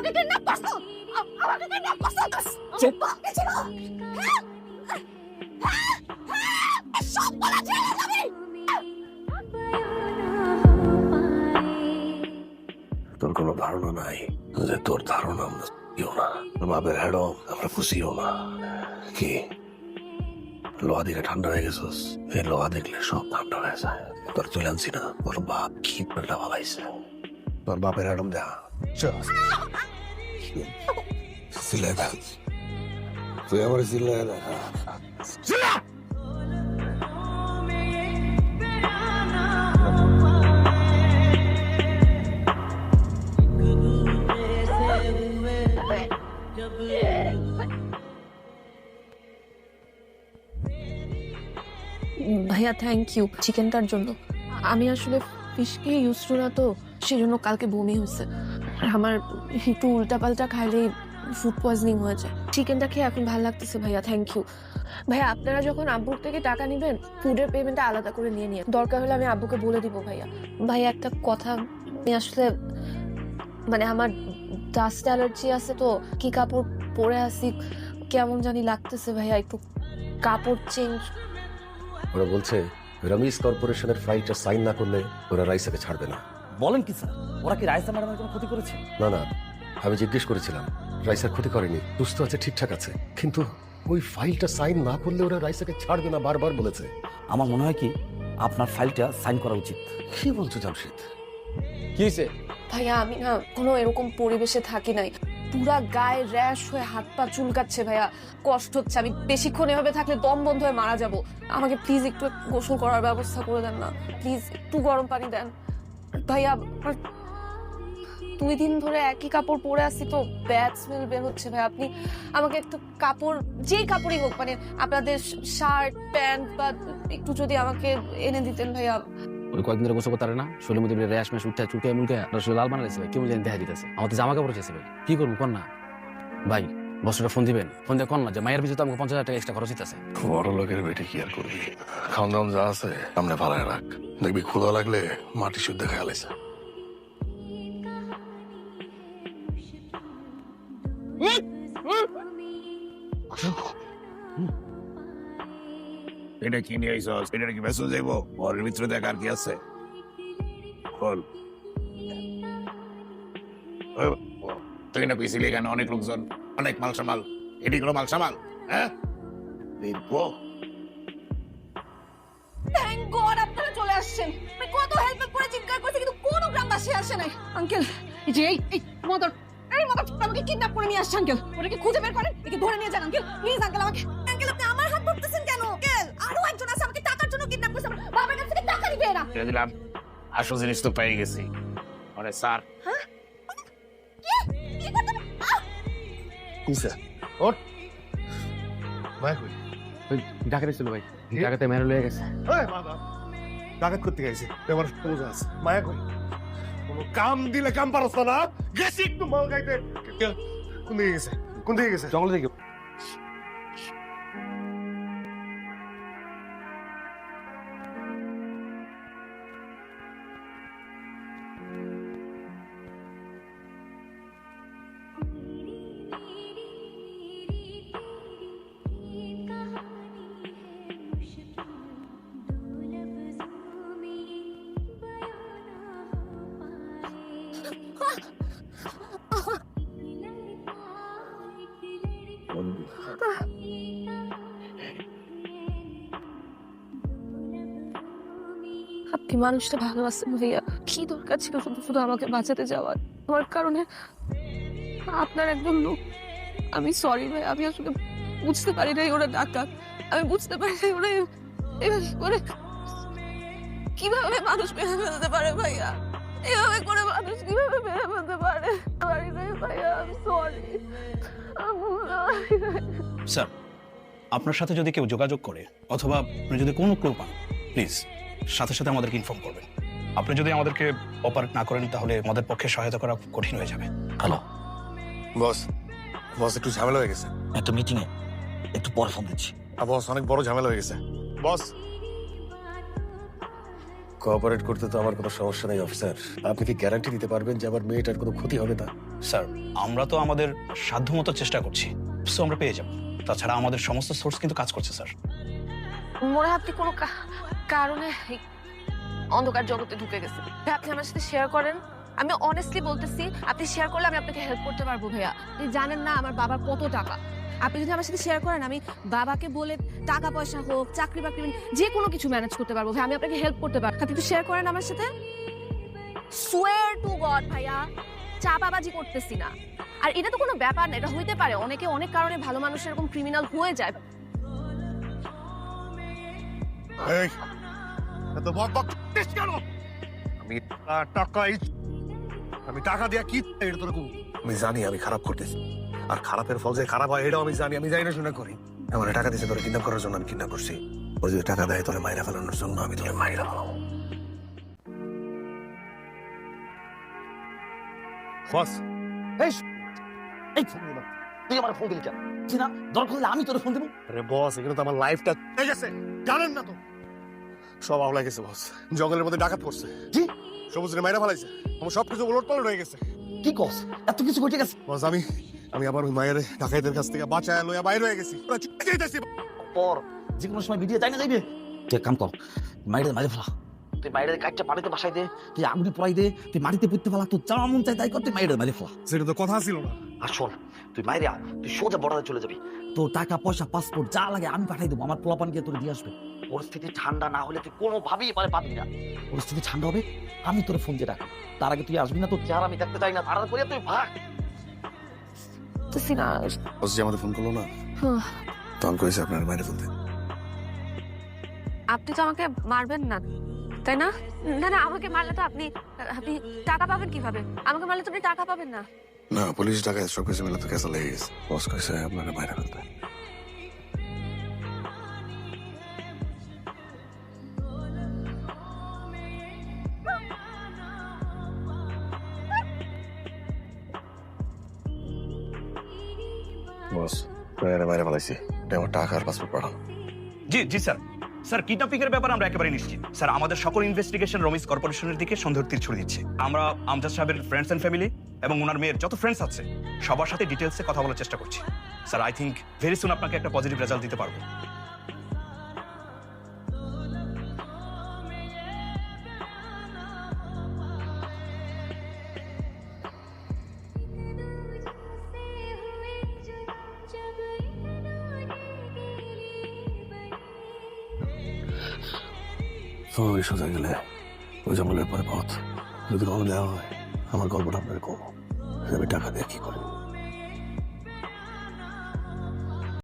আমাকে কিডন্যাপ করছো, আমাকে কিডন্যাপ করছো। চুপ। সব বলা ছেড়ে যাবি। তোর কোনো ধারণা নাই যে তোর ধারণা আমরা খুশিও না, বাপের হেডও আমরা খুশিও না। কি লোহা দিকে ঠান্ডা হয়ে গেছিস? এই লোহা দেখলে সব ঠান্ডা হয়ে যায়। তোর চলে আনছি না, তোর বাপ কি পাল্টা ভালাইছে। তোর বাপের হেডম দেখা সিলাই দেখ, তুই আমার সিলাই দেখা। ভাইয়া থ্যাংক ইউ চিকেনটার জন্য। আমি আসলে ফিশকে ইউজ টু না, তো সেজন্য কালকে বমি হয়েছে। আমার একটু উল্টাপাল্টা খাইলেই ফুড পয়জনিং হয়েছে। চিকেনটা খেয়ে এখন ভালো লাগতেছে ভাইয়া, থ্যাংক ইউ। ভাইয়া আপনারা যখন আব্বুর থেকে টাকা নেবেন ফুডের পেমেন্টটা আলাদা করে নিয়ে দরকার হলে আমি আব্বুকে বলে দিব। ভাইয়া একটা কথা, আমি আসলে মানে আমার ডাস্ট অ্যালার্জি আছে, তো কি কাপড় পরে আসি কেমন জানি লাগতেছে ভাইয়া, একটু কাপড় চেঞ্জ। ওরা বলছে রমিজ কর্পোরেশনের ফ্লাইটটা সাইন না করলে ওরা রাইসাকে ছাড়বে না। বলেন কি স্যার, ওরা কি রাইসা ম্যাডামের কোনো ক্ষতি করেছে? না না, আমি জিজ্ঞেস করেছিলাম, রাইসার ক্ষতি করেনি, সুস্থ আছে, ঠিকঠাক আছে, কিন্তু ওই ফাইলটা সাইন না করলে ওরা রাইসাকে ছাড়বে না, বারবার বলেছে। আমার মনে হয় কি আপনার ফাইলটা সাইন করা উচিত। কি বলছো জামশেদ? কি হয়েছে? ভাইয়া আমি না কোনো এরকম পরিবেশে থাকি নাই, পুরা গায়ে র্যাশ হয়ে হাত পা চুলকাচ্ছে ভাইয়া, কষ্ট হচ্ছে। আমি বেশিক্ষণ এভাবে থাকলে দম বন্ধ হয়ে মারা যাব। আমাকে প্লিজ একটু গোসল করার ব্যবস্থা করে দেন না, প্লিজ একটু গরম পানি দেন ভাইয়া। 2 দিন ধরে একই কাপড় পরে আসি, তো ব্যাড স্মেল বের হচ্ছে ভাইয়া। আপনি আমাকে একটু কাপড়, যেই কাপড়ই হোক, মানে আপনাদের শার্ট প্যান্ট বা একটু যদি আমাকে এনে দিতেন ভাইয়া। ওই কয়েকদিন ধরে গোসল করতে পারে না, শরীরের মধ্যে র্যাশ ম্যাশ উঠে চুলকে মুলকে শরীর লাল বানাইছে ভাই, কেমন জানি দেখা দিতেছে। আমাদের জামা কাপড় চেয়েছে ভাই, কি করবো কর না ভাই। বছরটা ফোন দিবেন, ফোন দিয়ে কর না যে মায়ের পিছনে আমাকে 50,000 টাকা এক্সট্রা খরচ হইতেছে। বড় লোকের বেটে কি আর করবি, খাওয়ান দাওয়ান যা আছে সামনে ফালায় রাখ, দেখবি ক্ষুধা লাগলে মাটি শুদ্ধ খেয়ালাইছে। এটা কি নিয়ে আইসস? এটা কি বেসন যাইব? ঘরের ভিতরে দেখ আর কি আছে। বল। তুই না পিছিলি এখানে অনেক লোকজন, অনেক মাল সামাল, এটি কোনো মাল সামাল, হ্যাঁ? দেখবো থ্যাংক গড আপনারা চলে আসছেন। আমি কত হেল্প করে চিৎকার করছি, কিন্তু কোনো গ্রামবাসী আসে নাই। আঙ্কেল এই যে এই মদর আমাকে কিডন্যাপ করে নিয়ে আসছে আঙ্কেল। ওটাকে খুঁজে বের করেন, একে ধরে নিয়ে যান আঙ্কেল, প্লিজ আঙ্কেল। আমাকে আঙ্কেল আপনি আমার হাত ধরতেছেন কেন? আঙ্কেল আরো একজন আছে আমাকে টাকার জন্য কিডন্যাপ করছে, আমার বাবার কাছ থেকে টাকা নিবে এরা। ছেড়ে দিলাম, আসল জিনিস তো পেয়ে গেছি। আরে স্যার কি করতে? কিসে ওর ভাই কই? ওই ডাকাতে ছিল ভাই, ডাকাতে মেরে লয়ে গেছে। এই বাবা, ডাকাত করতে গেছে এবার পৌঁছে আছে। মায়া কই? কোনো কাম দিলে কাম পারছ না? গেছি একটু মাল খাইতে। কোন দিকে গেছে? কোন দিকে গেছে? জঙ্গল থেকে আপনি মানুষটা ভালোবাসেন ভাইয়া, কি দরকার ছিল শুধু শুধু আমাকে বাঁচাতে যাওয়ার? আমার কারণে আপনার একজন লোক, আমি সরি ভাই, আমি আসলে বুঝতে পারি নাই ওরা ডাকাত, আমি বুঝতে পারি নাই ওরা এভাবে করে কিভাবে মানুষ মেরে ফেলতে পারে ভাইয়া, এভাবে করে মানুষ কিভাবে মেরে ফেলতে পারে। পারি নাই ভাইয়া, আমি সরি। স্যার, আপনার সাথে যদি কেউ যোগাযোগ করে অথবা আপনি যদি কোনো ক্লু পান, প্লিজ সাথে সাথে আমাদেরকে ইনফর্ম করবেন। আপনি যদি আমাদেরকে অপারেট না করেন তাহলে আমাদের পক্ষে সহায়তা করা খুব কঠিন হয়ে যাবে। হ্যালো বস, বস একটু ঝামেলা হয়ে গেছে। একটা মিটিং এ, একটু পরে ফোন দিচ্ছি। বস অনেক বড় ঝামেলা হয়ে গেছে। বস কোঅপারেট করতে তো আমার কোনো সমস্যা নেই অফিসার, আপনি কি গ্যারান্টি দিতে পারবেন যে আমার মেয়েটার কোনো ক্ষতি হবে না? স্যার আমরা তো আমাদের সাধ্যমতো চেষ্টা করছি, সো আমরা পেয়ে যাব। তাছাড়া আমাদের সমস্ত সোর্স কিন্তু কাজ করছে স্যার। মনে হয় আপনি কোনো কারণে এই অন্ধকার জগতে ঢুকে গেছেন। ভাই, আপনি আমার সাথে শেয়ার করেন। আমি অনেস্টলি বলতেছি, আপনি শেয়ার করলে আমি আপনাকে হেল্প করতে পারবো ভাইয়া। আপনি জানেন না আমার বাবার কত টাকা। আপনি যদি আমার সাথে শেয়ার করেন, আমি বাবাকে বলে টাকা পয়সা হোক, চাকরি বাকরি যে কোনো কিছু ম্যানেজ করতে পারবো ভাই। আমি আপনাকে হেল্প করতে পারবো। আপনি একটু শেয়ার করেন আমার সাথে। সোয়ার টু গড ভাইয়া, চাপাবাজি করতেছি না। আর এটা তো কোনো ব্যাপার না, এটা হইতে পারে। অনেকে অনেক কারণে ভালো মানুষ এরকম ক্রিমিনাল হয়ে যায়। এই এত বক বক করছিস কেন? আমি টাকা দিয়া কি এটা তোর কম? আমি জানি আমি খারাপ করতেছি, আর খারাপের ফল যে খারাপ হয় এটাও আমি জানি। আমি জানি না শুনে করি। আমার টাকা দিয়েছে তোরে কিডন্যাপ করার জন্য, আমি কিডন্যাপ করছি। ও যদি টাকা দেয় তোরে মাইরা ফেলানোর জন্য, আমি তোরে মাইরা ফেলাবো। বস এই এই ফোন দিলাম, তুই আমার ফোন দিলি কেন? চিনা দরকার হলে আমি তোর ফোন দেবো। আরে বস, এখানে তো আমার লাইফটা হয়ে গেছে, জানেন না তো? সব আওলা গেছে বস, জঙ্গলের মধ্যে ডাকাত করছে। জি? সবুজরে মাইরা ফেলাইছে, আমার সবকিছু উলট পালট হয়ে গেছে। কি কস? এত কিছু ঘটে গেছে? বস আমি আবার ওই মায়ের ডাকাইতের কাছ থেকে বাঁচায় লইয়া বাইরে হয়ে গেছি। ওরা চুপ যাইতেছি। পর যে কোনো সময় ভিডিও তাই না যাইবে। তুই এক কাম কর, মাইরে মাঝে ফেলা। তুই মাইরে কাঠটা পানিতে বাসাই দে, তুই আগুনে পড়াই দে, তুই মাটিতে পুঁততে ফেলা। তোর যা মন চাই তাই কর, তুই মাইরে মাঝে ফেলা। সেটা তো কথা ছিল না। আর শোন, তুই মাইরে তুই সোজা বর্ডারে চলে যাবি। তোর টাকা পয়সা পাসপোর্ট যা লাগে আমি পাঠাই দেবো। আমার পোলাপান গিয়ে তোর দিয়ে আসবে। পরিস্থিতি ঠান্ডা না হলে তুই কোনোভাবেই পারে পাবি না। পরিস্থিতি ঠান্ডা হবে, আমি তোর ফোন দিয়ে ডাকবো। তার আগে তুই আসবি না, তোর চেহারা আমি দেখতে চাই না। তার করে তুই ভাগ। বস যে আমাদের ফোন করলো না, তখন কইছে আপনার মাইরে ফেলতে। আপনি তো আমাকে মারবেন না, তাই না? না না, আমাকে মারলে তো আপনি আপনি টাকা পাবেন কিভাবে? আমাকে মারলে তো আপনি টাকা পাবেন না। না, পুলিশ টাকা সব কিছু মিলে তো ক্যাসেল হয়ে গেছে। বস কইছে আপনাকে মাইরে ফেলতে। বস মাইরে ফেলাইছি, আমার টাকা আর পাসপোর্ট পাঠান। জি জি স্যার। স্যার কিডন্যাপিং এর ব্যাপারে আমরা একেবারে নিশ্চিত। স্যার আমাদের সকল ইনভেস্টিগেশন রমিজ কর্পোরেশনের দিকে সন্দেহের তীর ছুড়ে দিচ্ছে। আমরা আমজাদ সাহেবের ফ্রেন্ডস এন্ড ফ্যামিলি এবং ওনার মেয়ের যত ফ্রেন্ডস আছে সবার সাথে ডিটেলসে কথা বলার চেষ্টা করছি। Sir I think very soon আপনাকে একটা পজিটিভ রেজাল্ট দিতে পারবো। ওই সোজা গেলে ওই জঙ্গলের পরে পথ যদি রওনা দেওয়া হয়, আমার গল্পটা আপনার কম। আমি টাকা দিয়ে কি করবো?